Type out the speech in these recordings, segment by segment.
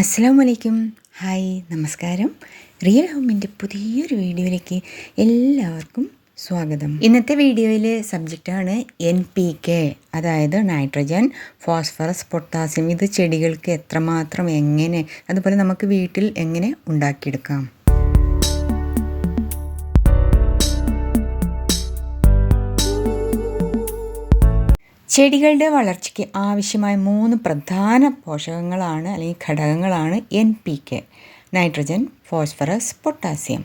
അസ്സലാമു അലൈക്കും. ഹായ്, നമസ്കാരം. റിയൽ ഹോമിൻ്റെ പുതിയൊരു വീഡിയോയിലേക്ക് എല്ലാവർക്കും സ്വാഗതം. ഇന്നത്തെ വീഡിയോയിലെ സബ്ജക്റ്റാണ് NPK, അതായത് നൈട്രജൻ, ഫോസ്ഫറസ്, പൊട്ടാസ്യം. ഇത് ചെടികൾക്ക് എത്രമാത്രം, എങ്ങനെ, അതുപോലെ നമുക്ക് വീട്ടിൽ എങ്ങനെ ഉണ്ടാക്കിയെടുക്കാം. ചെടികളുടെ വളർച്ചയ്ക്ക് ആവശ്യമായ 3 പ്രധാന പോഷകങ്ങളാണ് അല്ലെങ്കിൽ ഘടകങ്ങളാണ് NPK: നൈട്രജൻ, ഫോസ്ഫറസ്, പൊട്ടാസ്യം.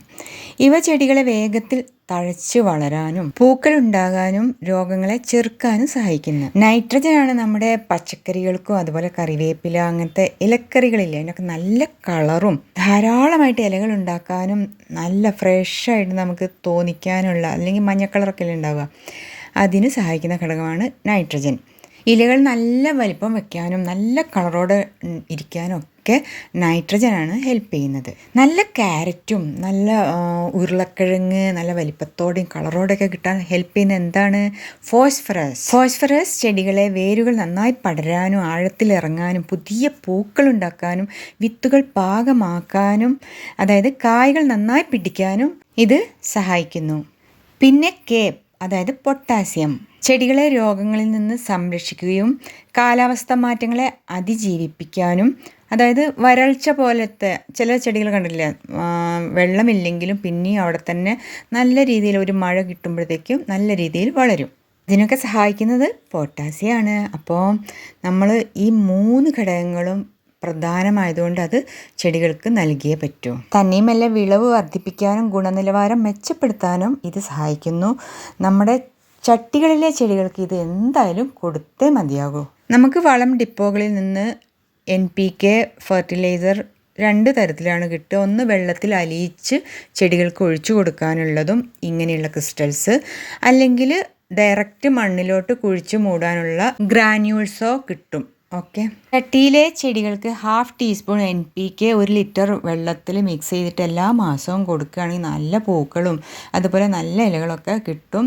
ഇവ ചെടികളെ വേഗത്തിൽ തഴച്ച് വളരാനും പൂക്കളുണ്ടാകാനും രോഗങ്ങളെ ചെറുക്കാനും സഹായിക്കുന്നു. നൈട്രജനാണ് നമ്മുടെ പച്ചക്കറികൾക്കും അതുപോലെ കറിവേപ്പില അങ്ങനത്തെ ഇലക്കറികളില്ലേ, അതിനൊക്കെ നല്ല കളറും ധാരാളമായിട്ട് ഇലകൾ ഉണ്ടാക്കാനും നല്ല ഫ്രഷായിട്ട് നമുക്ക് തോന്നിക്കാനുള്ള, അല്ലെങ്കിൽ മഞ്ഞ കളറൊക്കെ ഉണ്ടാവുക, അതിന് സഹായിക്കുന്ന ഘടകമാണ് നൈട്രജൻ. ഇലകൾ നല്ല വലിപ്പം വയ്ക്കാനും നല്ല കളറോടെ ഇരിക്കാനും ഒക്കെ നൈട്രജനാണ് ഹെൽപ്പ് ചെയ്യുന്നത്. നല്ല ക്യാരറ്റും നല്ല ഉരുളക്കിഴങ്ങ് നല്ല വലിപ്പത്തോടെയും കളറോടെയൊക്കെ കിട്ടാൻ ഹെൽപ്പ് ചെയ്യുന്ന എന്താണ്? ഫോസ്ഫറസ് ചെടികളെ വേരുകൾ നന്നായി പടരാനും ആഴത്തിലിറങ്ങാനും പുതിയ പൂക്കൾ ഉണ്ടാക്കാനും വിത്തുകൾ പാകമാക്കാനും, അതായത് കായ്കൾ നന്നായി പിടിക്കാനും ഇത് സഹായിക്കുന്നു. പിന്നെ അതായത് പൊട്ടാസ്യം ചെടികളെ രോഗങ്ങളിൽ നിന്ന് സംരക്ഷിക്കുകയും കാലാവസ്ഥ മാറ്റങ്ങളെ അതിജീവിപ്പിക്കാനും, അതായത് വരൾച്ച പോലത്തെ ചില ചെടികൾ കണ്ടില്ല, വെള്ളമില്ലെങ്കിലും പിന്നെയും അവിടെ തന്നെ നല്ല രീതിയിൽ ഒരു മഴ കിട്ടുമ്പോഴത്തേക്കും നല്ല രീതിയിൽ വളരും. ഇതിനൊക്കെ സഹായിക്കുന്നത് പൊട്ടാസ്യമാണ്. അപ്പോൾ നമ്മൾ ഈ 3 ഘടകങ്ങളും പ്രധാനമായതുകൊണ്ട് അത് ചെടികൾക്ക് നൽകിയേ പറ്റൂ. തന്നെയുമല്ല, വിളവ് വർദ്ധിപ്പിക്കാനും ഗുണനിലവാരം മെച്ചപ്പെടുത്താനും ഇത് സഹായിക്കുന്നു. നമ്മുടെ ചട്ടികളിലെ ചെടികൾക്ക് ഇത് എന്തായാലും കൊടുത്തേ മതിയാകൂ. നമുക്ക് വളം ഡിപ്പോകളിൽ നിന്ന് NPK ഫെർട്ടിലൈസർ 2 തരത്തിലാണ് കിട്ടുക. ഒന്ന് വെള്ളത്തിൽ അലിയിച്ച് ചെടികൾക്ക് ഒഴിച്ചു കൊടുക്കാനുള്ളതും ഇങ്ങനെയുള്ള ക്രിസ്റ്റൽസ്, അല്ലെങ്കിൽ ഡയറക്റ്റ് മണ്ണിലോട്ട് കുഴിച്ചു മൂടാനുള്ള ഗ്രാന്യൂൾസോ കിട്ടും. ഓക്കെ, ചട്ടിയിലെ ചെടികൾക്ക് 1/2 ടീസ്പൂൺ NPK 1 ലിറ്റർ വെള്ളത്തിൽ മിക്സ് ചെയ്തിട്ട് എല്ലാ മാസവും കൊടുക്കുകയാണെങ്കിൽ നല്ല പൂക്കളും അതുപോലെ നല്ല ഇലകളൊക്കെ കിട്ടും.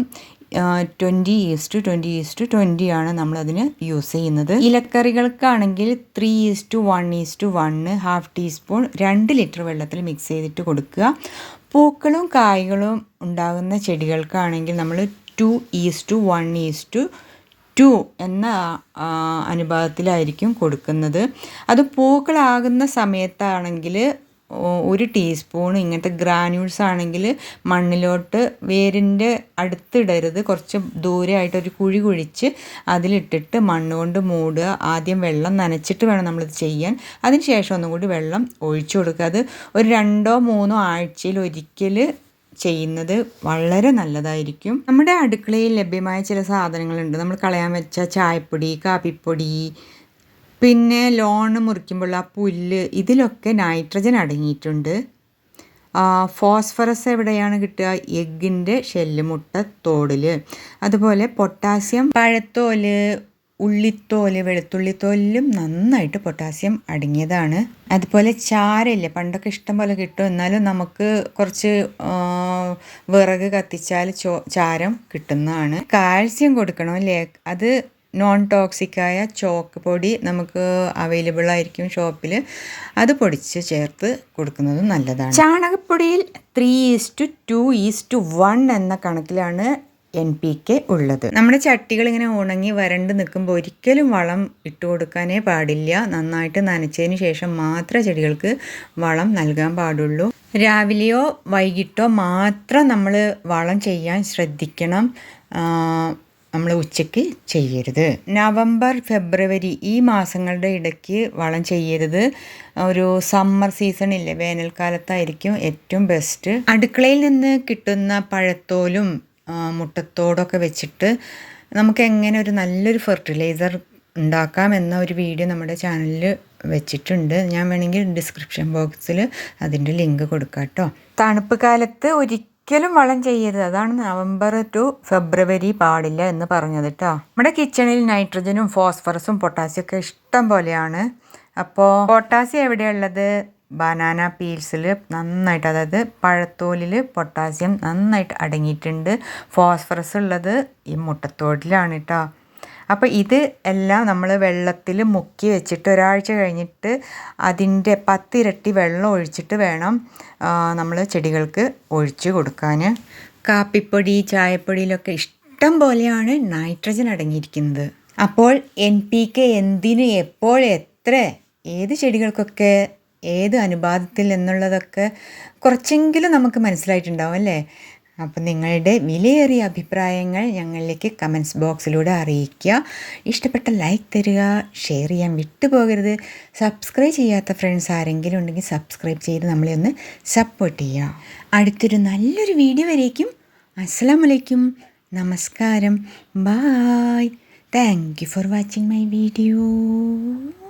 20:20 ആണ് നമ്മളതിന് യൂസ് ചെയ്യുന്നത്. ഇലക്കറികൾക്കാണെങ്കിൽ 3:1:1 1/2 ടീസ്പൂൺ 2 ലിറ്റർ വെള്ളത്തിൽ മിക്സ് ചെയ്തിട്ട് കൊടുക്കുക. പൂക്കളും കായ്കളും ഉണ്ടാകുന്ന ചെടികൾക്കാണെങ്കിൽ നമ്മൾ 2:1:2 എന്ന അനുപാതത്തിലായിരിക്കും കൊടുക്കുന്നത്. അത് പൂക്കളാകുന്ന സമയത്താണെങ്കിൽ 1 ടീസ്പൂൺ ഇങ്ങനത്തെ ഗ്രാന്യൂൾസ് ആണെങ്കിൽ മണ്ണിലോട്ട് വേരിൻ്റെ അടുത്തിടരുത്, കുറച്ച് ദൂരമായിട്ട് ഒരു കുഴി കുഴിച്ച് അതിലിട്ടിട്ട് മണ്ണ് കൊണ്ട് മൂടുക. ആദ്യം വെള്ളം നനച്ചിട്ട് വേണം നമ്മളിത് ചെയ്യാൻ. അതിന് ശേഷം ഒന്നും കൂടി വെള്ളം ഒഴിച്ചു കൊടുക്കുക. അത് ഒരു 2-3 ആഴ്ചയിൽ ഒരിക്കൽ ചെയ്യുന്നത് വളരെ നല്ലതായിരിക്കും. നമ്മുടെ അടുക്കളയിൽ ലഭ്യമായ ചില സാധനങ്ങളുണ്ട്. നമ്മൾ കളയാൻ വെച്ച ചായപ്പൊടി, കാപ്പിപ്പൊടി, പിന്നെ ലോണ് മുറിക്കുമ്പോൾ ആ പുല്ല്, ഇതിലൊക്കെ നൈട്രജൻ അടങ്ങിയിട്ടുണ്ട്. ഫോസ്ഫറസ് എവിടെയാണ് കിട്ടുക? എഗ്ഗിൻ്റെ ഷെല്ല്, മുട്ടത്തോടിൽ. അതുപോലെ പൊട്ടാസ്യം പഴത്തോല്, ഉള്ളിത്തോല്, വെളുത്തുള്ളിത്തോലിലും നന്നായിട്ട് പൊട്ടാസ്യം അടങ്ങിയതാണ്. അതുപോലെ ചാരമില്ലേ, പണ്ടൊക്കെ ഇഷ്ടം പോലെ കിട്ടും, എന്നാലും നമുക്ക് കുറച്ച് വിറക് കത്തിച്ചാൽ ചാരം കിട്ടുന്നതാണ്. കാൽസ്യം കൊടുക്കണം അല്ലേ, അത് നോൺ ടോക്സിക്കായ ചോക്ക് പൊടി നമുക്ക് അവൈലബിൾ ആയിരിക്കും ഷോപ്പിൽ. അത് പൊടിച്ച് ചേർത്ത് കൊടുക്കുന്നത് നല്ലതാണ്. ചാണകപ്പൊടിയിൽ 3:2:1 എന്ന കണക്കിലാണ് NPK ഉള്ളത്. നമ്മുടെ ചട്ടികൾ ഇങ്ങനെ ഉണങ്ങി വരണ്ട് നിൽക്കുമ്പോൾ ഒരിക്കലും വളം ഇട്ട് കൊടുക്കാനേ പാടില്ല. നന്നായിട്ട് നനച്ചതിന് ശേഷം മാത്രമേ ചെടികൾക്ക് വളം നൽകാൻ പാടുള്ളൂ. രാവിലെയോ വൈകിട്ടോ മാത്രം നമ്മൾ വളം ചെയ്യാൻ ശ്രദ്ധിക്കണം. നമ്മൾ ഉച്ചയ്ക്ക് ചെയ്യരുത്. നവംബർ, ഫെബ്രുവരി ഈ മാസങ്ങളുടെ ഇടയ്ക്ക് വളം ചെയ്യരുത്. ഒരു സമ്മർ സീസണില്ലേ, വേനൽക്കാലത്തായിരിക്കും ഏറ്റവും ബെസ്റ്റ്. അടുക്കളയിൽ നിന്ന് കിട്ടുന്ന പഴത്തോലും മുട്ടത്തോടൊക്കെ വെച്ചിട്ട് നമുക്ക് എങ്ങനെ ഒരു നല്ലൊരു ഫെർട്ടിലൈസർ ഉണ്ടാക്കാം എന്ന ഒരു വീഡിയോ നമ്മുടെ ചാനലിൽ വെച്ചിട്ടുണ്ട്. ഞാൻ വേണമെങ്കിൽ ഡിസ്ക്രിപ്ഷൻ ബോക്സിൽ അതിൻ്റെ ലിങ്ക് കൊടുക്കാം കേട്ടോ. തണുപ്പ് കാലത്ത് ഒരിക്കലും വളം ചെയ്യരുത്. അതാണ് നവംബർ ടു ഫെബ്രുവരി പാടില്ല എന്ന് പറഞ്ഞത് കേട്ടോ. നമ്മുടെ കിച്ചണിൽ നൈട്രജനും ഫോസ്ഫറസും പൊട്ടാസ്യം ഒക്കെ ഇഷ്ടം പോലെയാണ്. അപ്പോൾ പൊട്ടാസ്യം എവിടെയുള്ളത്? ബനാന പീൽസിൽ നന്നായിട്ട്, അതായത് പഴത്തോലിൽ പൊട്ടാസ്യം നന്നായിട്ട് അടങ്ങിയിട്ടുണ്ട്. ഫോസ്ഫറസ് ഉള്ളത് ഈ മുട്ടത്തോടിലാണ് കേട്ടോ. അപ്പോൾ ഇത് എല്ലാം നമ്മൾ വെള്ളത്തിൽ മുക്കി വെച്ചിട്ട് ഒരാഴ്ച കഴിഞ്ഞിട്ട് അതിൻ്റെ 10 ഇരട്ടി വെള്ളം ഒഴിച്ചിട്ട് വേണം നമ്മൾ ചെടികൾക്ക് ഒഴിച്ച് കൊടുക്കാൻ. കാപ്പിപ്പൊടി ചായപ്പൊടിയിലൊക്കെ ഇഷ്ടം പോലെയാണ് നൈട്രജൻ അടങ്ങിയിരിക്കുന്നത്. അപ്പോൾ NPK എന്തിന്, എപ്പോൾ, എത്ര, ഏത് ചെടികൾക്കൊക്കെ ഏത് അനുപാതത്തിൽ എന്നുള്ളതൊക്കെ കുറച്ചെങ്കിലും നമുക്ക് മനസ്സിലായിട്ടുണ്ടാവും അല്ലേ? അപ്പം നിങ്ങളുടെ വിലയേറിയ അഭിപ്രായങ്ങൾ ഞങ്ങളിലേക്ക് കമൻസ് ബോക്സിലൂടെ അറിയിക്കുക. ഇഷ്ടപ്പെട്ട ലൈക്ക് തരിക, ഷെയർ ചെയ്യാൻ വിട്ടുപോകരുത്. സബ്സ്ക്രൈബ് ചെയ്യാത്ത ഫ്രണ്ട്സ് ആരെങ്കിലും ഉണ്ടെങ്കിൽ സബ്സ്ക്രൈബ് ചെയ്ത് നമ്മളെ ഒന്ന് സപ്പോർട്ട് ചെയ്യുക. അടുത്തൊരു നല്ലൊരു വീഡിയോ വരേക്കും അസ്സലാമു അലൈക്കും, നമസ്കാരം, bye. Thank you for watching my video.